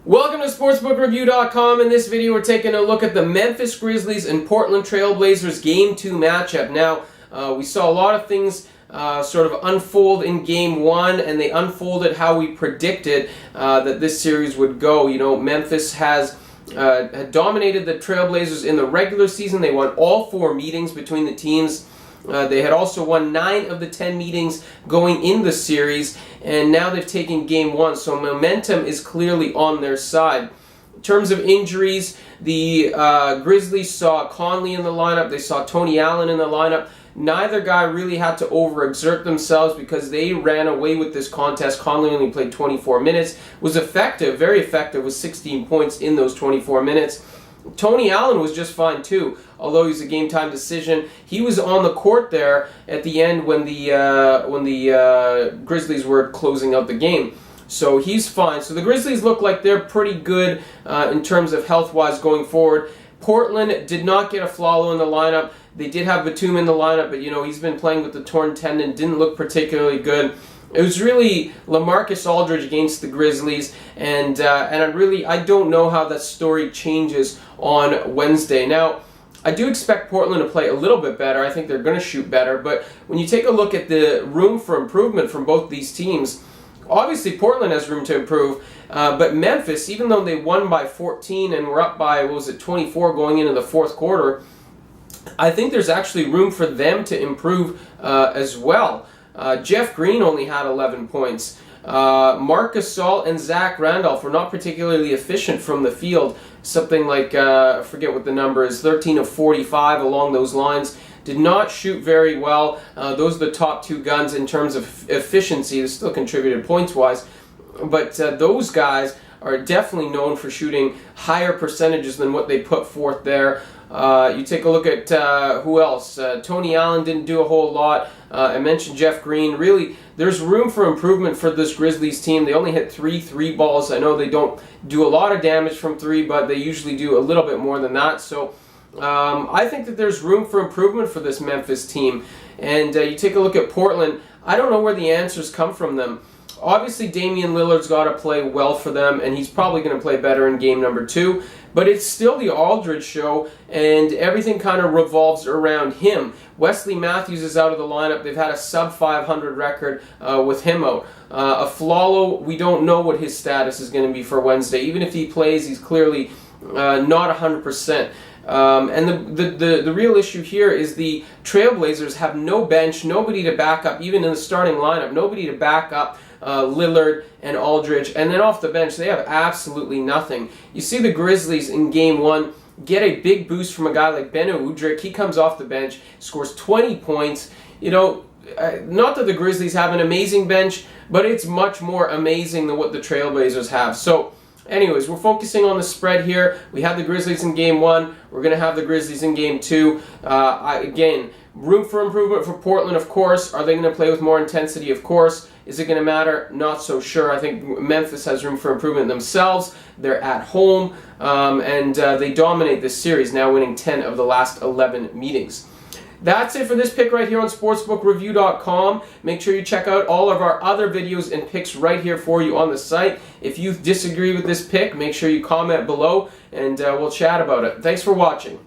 Welcome to sportsbookreview.com. In this video, we're taking a look at the Memphis Grizzlies and Portland Trail Blazers Game 2 matchup. Now, we saw a lot of things sort of unfold in Game 1, and they unfolded how we predicted that this series would go. You know, Memphis had dominated the Trail Blazers in the regular season. They won all 4 meetings between the teams. They had also won 9 of the 10 meetings going in the series, and now they've taken Game 1, so momentum is clearly on their side. In terms of injuries, the Grizzlies saw Conley in the lineup, they saw Tony Allen in the lineup. Neither guy really had to overexert themselves because they ran away with this contest. Conley only played 24 minutes, was effective, very effective, with 16 points in those 24 minutes. Tony Allen was just fine too, although he's a game-time decision. He was on the court there at the end when the Grizzlies were closing out the game, so he's fine. So the Grizzlies look like they're pretty good in terms of health-wise going forward. Portland did not get a Flalo in the lineup. They did have Batum in the lineup, but you know he's been playing with the torn tendon, didn't look particularly good. It was really LaMarcus Aldridge against the Grizzlies, and I don't know how that story changes on Wednesday. Now, I do expect Portland to play a little bit better. I think they're going to shoot better, but when you take a look at the room for improvement from both these teams, obviously Portland has room to improve, but Memphis, even though they won by 14 and were up by, 24 going into the fourth quarter, I think there's actually room for them to improve as well. Jeff Green only had 11 points. Marc Gasol and Zach Randolph were not particularly efficient from the field. Something like, I forget what the number is, 13 of 45 along those lines. Did not shoot very well. Those are the top 2 guns in terms of efficiency. They still contributed points-wise. But those guys are definitely known for shooting higher percentages than what they put forth there. You take a look at who else. Tony Allen didn't do a whole lot. I mentioned Jeff Green. Really, there's room for improvement for this Grizzlies team. They only hit 3 balls. I know they don't do a lot of damage from 3, but they usually do a little bit more than that. So I think that there's room for improvement for this Memphis team. And you take a look at Portland. I don't know where the answers come from them. Obviously, Damian Lillard's got to play well for them, and he's probably going to play better in game number 2. But it's still the Aldridge show, and everything kind of revolves around him. Wesley Matthews is out of the lineup. They've had a sub-500 record with him out. Flalo, we don't know what his status is going to be for Wednesday. Even if he plays, he's clearly not 100%. And the real issue here is the Trailblazers have no bench, nobody to back up, even in the starting lineup, nobody to back up Lillard and Aldridge, and then off the bench they have absolutely nothing. You see the Grizzlies in Game 1 get a big boost from a guy like Beno Udrih. He comes off the bench, scores 20 points. You know, not that the Grizzlies have an amazing bench, but it's much more amazing than what the Trailblazers have. So anyways, we're focusing on the spread here. We had the Grizzlies in Game 1. We're going to have the Grizzlies in Game 2. Again, room for improvement for Portland, of course. Are they going to play with more intensity? Of course. Is it going to matter? Not so sure. I think Memphis has room for improvement themselves. They're at home, and they dominate this series, now winning 10 of the last 11 meetings. That's it for this pick right here on sportsbookreview.com. Make sure you check out all of our other videos and picks right here for you on the site. If you disagree with this pick, make sure you comment below, and we'll chat about it. Thanks for watching.